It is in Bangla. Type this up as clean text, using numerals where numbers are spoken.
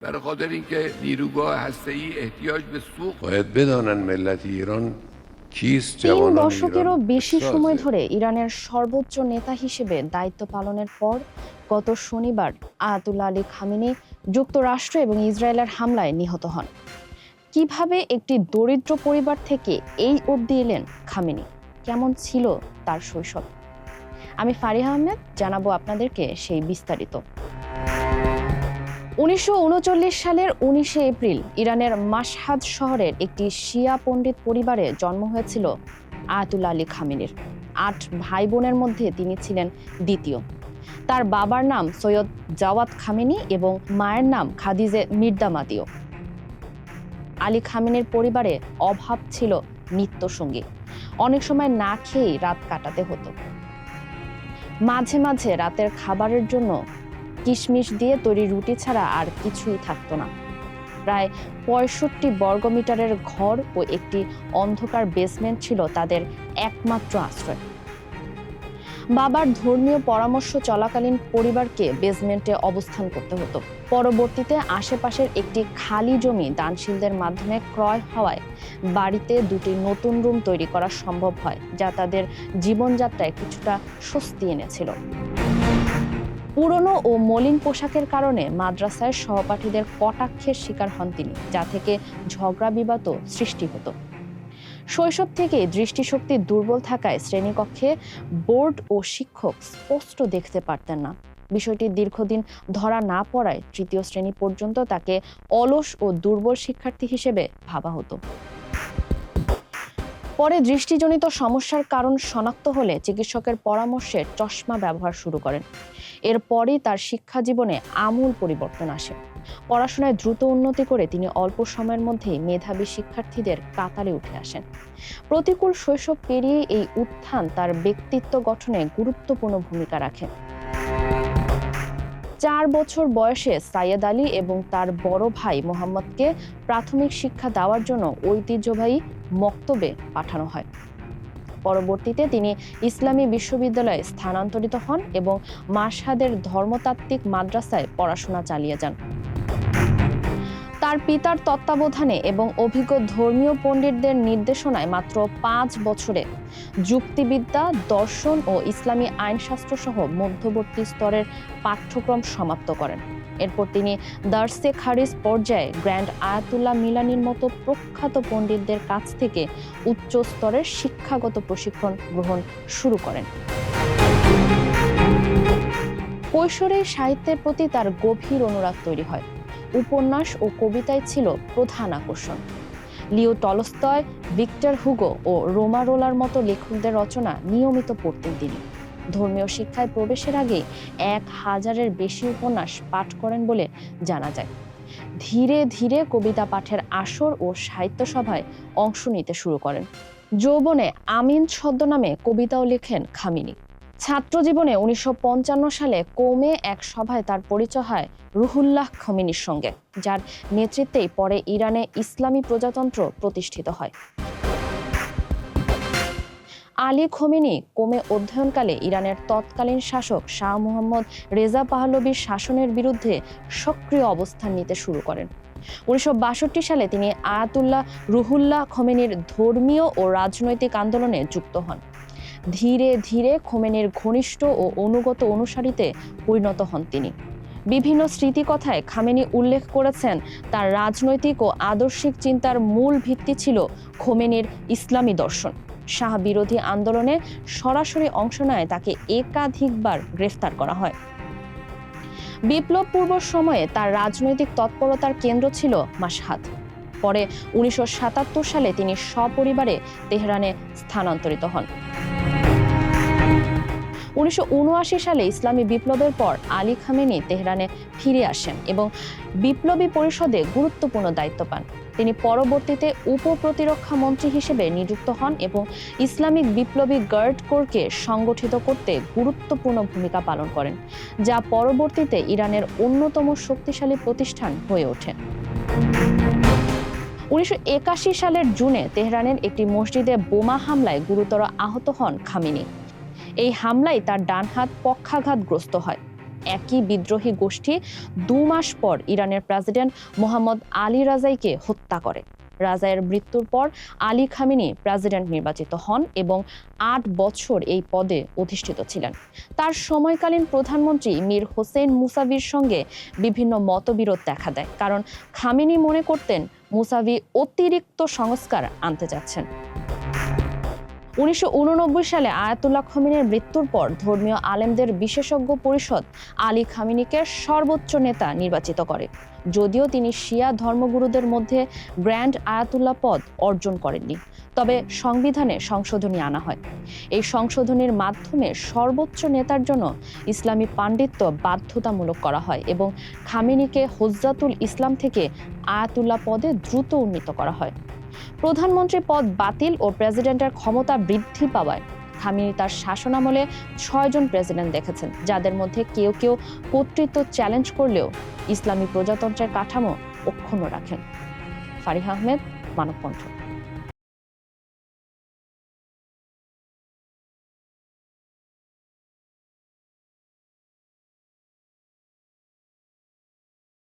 برای خاطر اینکه نیروگاه هسته‌ای احتیاج به سوخت باید بدانن ملت ایران کیست 3 جوانان দশকেরও ایران বেশি সময় سازه. ধরে ইরানের সর্বোচ্চ নেতা হিসেবে দায়িত্ব পালনের পর গত শনিবার আয়াতুল্লাহ আলী খামেনি যুক্তরাষ্ট্র এবং ইসরায়েলের হামলায় নিহত হন। কিভাবে একটি দরিদ্র পরিবার থেকে এই অবধি এলেন খামেনি? কেমন ছিল তার শৈশব? আমি ফারিহা আহমেদ জানাবো আপনাদেরকে সেই বিস্তারিত। 1939 সালের 19 এপ্রিল ইরানের মাশহাদ শহরের একটি শিয়া পণ্ডিত পরিবারে জন্ম হয়েছিল আয়াতুল্লাহ আলী খামেনির। 8 ভাই বোনের মধ্যে তিনি ছিলেন দ্বিতীয়। তার বাবার নাম সৈয়দ জাওয়াদ খামেনি এবং মায়ের নাম খাদিজে মির্দামাদিও। আলী খামেনির পরিবারে অভাব ছিল নিত্যসঙ্গী। অনেক সময় না খেয়েই রাত কাটাতে হতো। মাঝে মাঝে রাতের খাবারের জন্য কিশমিশ দিয়ে তৈরি রুটি ছাড়া আর কিছুই থাকতো না। প্রায় 65 বর্গমিটারের ঘর ও একটি অন্ধকার বেসমেন্ট ছিল তাদের একমাত্র আশ্রয়। বাবার ধর্মীয় পরামর্শ চলাকালীন পরিবারকে বেসমেন্টে অবস্থান করতে হতো। পরবর্তীতে আশেপাশের একটি খালি জমি দানশীলদের মাধ্যমে ক্রয় হওয়ায় বাড়িতে 2টি নতুন রুম তৈরি করা সম্ভব হয়, যা তাদের জীবনযাত্রায় কিছুটা স্বস্তি এনেছিল। পুরনো ও মলিন পোশাকের কারণে মাদ্রাসায় সহপাঠীদের কটাক্ষের শিকার হন তিনি, যা থেকে ঝগড়া বিবাদও সৃষ্টি হতো। শৈশব থেকে দৃষ্টিশক্তি দুর্বল থাকায় শ্রেণীকক্ষে বোর্ড ও শিক্ষক স্পষ্ট দেখতে পারতেন না। বিষয়টি দীর্ঘদিন ধরা না পড়ায় 3য় শ্রেণী পর্যন্ত তাকে অলস ও দুর্বল শিক্ষার্থী হিসেবে ভাবা হতো। পরে দৃষ্টিজনিত সমস্যার কারণ শনাক্ত হলে চিকিৎসকের পরামর্শে চশমা ব্যবহার শুরু করেন। এরপরই তার শিক্ষা জীবনে আমূল পরিবর্তন আসে। পড়াশোনায় দ্রুত উন্নতি করে তিনি অল্প সময়ের মধ্যেই মেধাবী শিক্ষার্থীদের কাতারে উঠে আসেন। প্রতিকূল শৈশব পেরিয়ে এই উত্থান তার ব্যক্তিত্ব গঠনে গুরুত্বপূর্ণ ভূমিকা রাখে। 4 বছর বয়সে সাইয়েদ আলী এবং তার বড় ভাই মোহাম্মদকে প্রাথমিক শিক্ষা দেওয়ার জন্য ঐতিহ্যবাহী মক্তবে পাঠানো হয়। পরবর্তীতে তিনি ইসলামী বিশ্ববিদ্যালয়ে স্থানান্তরিত হন এবং মাশহাদের ধর্মতাত্ত্বিক মাদ্রাসায় পড়াশোনা চালিয়ে যান। তার পিতার তত্ত্বাবধানে এবং অভিজ্ঞ ধর্মীয় পণ্ডিতদের নির্দেশনায় মাত্র 5 বছরে যুক্তিবিদ্যা, দর্শন ও ইসলামী আইনশাস্ত্র সহ মধ্যবর্তী স্তরের পাঠ্যক্রম সমাপ্ত করেন। এরপর তিনি দার্সে খারিজ পর্যায়ে গ্র্যান্ড আয়াতুল্লাহ মিলানির মতো প্রখ্যাত পণ্ডিতদের কাছ থেকে উচ্চ স্তরের শিক্ষাগত প্রশিক্ষণ গ্রহণ শুরু করেন। কৈশোরেই সাহিত্যের প্রতি তার গভীর অনুরাগ তৈরি হয়। উপন্যাস ও কবিতায় ছিল প্রধান আকর্ষণ। লিও টলস্টয়, ভিক্টর হুগো ও রোমা রোলার মতো লেখকদের রচনা নিয়মিত পড়তেন তিনি। ধর্মীয় শিক্ষায় প্রবেশের আগে 1000-এর বেশি উপন্যাস পাঠ করেন বলে জানা যায়। ধীরে ধীরে কবিতা পাঠের আসর ও সাহিত্য সভায় অংশ নিতে শুরু করেন। যৌবনে আমিন ছদ্মনামে কবিতাও লেখেন খামেনি। ছাত্র জীবনে 1955 সালে কোমে এক সভায় তার পরিচয় হয় রুহুল্লাহ খমেনির সঙ্গে, যার নেতৃত্বেই পরে ইরানে ইসলামী প্রজাতন্ত্র প্রতিষ্ঠিত হয়। আলী খমেনি কোমে অধ্যয়নকালে ইরানের তৎকালীন শাসক শাহ মোহাম্মদ রেজা পাহলভির শাসনের বিরুদ্ধে সক্রিয় অবস্থান নিতে শুরু করেন। 1962 সালে তিনি আয়াতুল্লাহ রুহুল্লাহ খমেনির ধর্মীয় ও রাজনৈতিক আন্দোলনে যুক্ত হন। ধীরে ধীরে খোমেনির ঘনিষ্ঠ ও অনুগত অনুসারীতে পরিণত হন তিনি। বিভিন্ন স্মৃতিকথায় খামেনি উল্লেখ করেছেন তার রাজনৈতিক ও আদর্শিক চিন্তার মূল ভিত্তি ছিল খোমেনির ইসলামী দর্শন। শাহ বিরোধী আন্দোলনে সরাসরি অংশ নেয় তাকে একাধিকবার গ্রেফতার করা হয়। বিপ্লব পূর্ব সময়ে তার রাজনৈতিক তৎপরতার কেন্দ্র ছিল মাশহাদ। পরে 1977 সালে তিনি সপরিবারে তেহরানে স্থানান্তরিত হন। 1979 সালে ইসলামী বিপ্লবের পর আলী খামেনি তেহরানে ফিরে আসেন এবং বিপ্লবী পরিষদে গুরুত্বপূর্ণ দায়িত্ব পান। তিনি পরবর্তীতে উপ-প্রতিরক্ষা মন্ত্রী হিসেবে নিযুক্ত হন এবং ইসলামিক বিপ্লবী গার্ড কোরকে সংগঠিত করতে গুরুত্বপূর্ণ ভূমিকা পালন করেন, যা পরবর্তীতে ইরানের অন্যতম শক্তিশালী প্রতিষ্ঠান হয়ে ওঠে। 1981 সালের জুনে তেহরানের একটি মসজিদে বোমা হামলায় গুরুতর আহত হন খামেনি। এই হামলায় তার ডান হাত পক্ষাঘাতগ্রস্ত হয়। একই বিদ্রোহী গোষ্ঠী 2 মাস পর ইরানের প্রেসিডেন্ট মোহাম্মদ আলী রাজাইকে হত্যা করে। রাজাইয়ের মৃত্যুর পর আলী খামেনি প্রেসিডেন্ট নির্বাচিত হন এবং 8 বছর এই পদে অধিষ্ঠিত ছিলেন। তার সময়কালীন প্রধানমন্ত্রী মীর হোসেন মুসাভির সঙ্গে বিভিন্ন মতবিরোধ দেখা দেয়, কারণ খামেনি মনে করতেন মুসাভি অতিরিক্ত সংস্কার আনতে যাচ্ছেন। 1989 সালে আয়াতুল্লাহ খমেনির মৃত্যুর পর ধর্মীয় আলেমদের বিশেষজ্ঞ পরিষদ আলী খামেনিকে সর্বোচ্চ নেতা নির্বাচিত করে, যদিও তিনি শিয়া ধর্মগুরুদের মধ্যে গ্র্যান্ড আয়াতুল্লাহ পদ অর্জন করেননি। তবে সংবিধানে সংশোধনী আনা হয়। এই সংশোধনীর মাধ্যমে সর্বোচ্চ নেতার জন্য ইসলামী পাণ্ডিত্য বাধ্যতামূলক করা হয় এবং খামেনিকে হুজ্জাতুল ইসলাম থেকে আয়াতুল্লাহ পদে দ্রুত উন্নীত করা হয়। প্রধানমন্ত্রী পদ বাতিল ও প্রেসিডেন্টের ক্ষমতা বৃদ্ধি পাওয়ায় খামেনি তার শাসনামলে 6 জন প্রেসিডেন্ট দেখেছেন, যাদের মধ্যে কেউ কেউ কর্তৃত্ব চ্যালেঞ্জ করলেও ইসলামী প্রজাতন্ত্রের কাঠামো অক্ষুণ্ণ রাখেন। ফারিহা আহমেদ, মানবকণ্ঠ।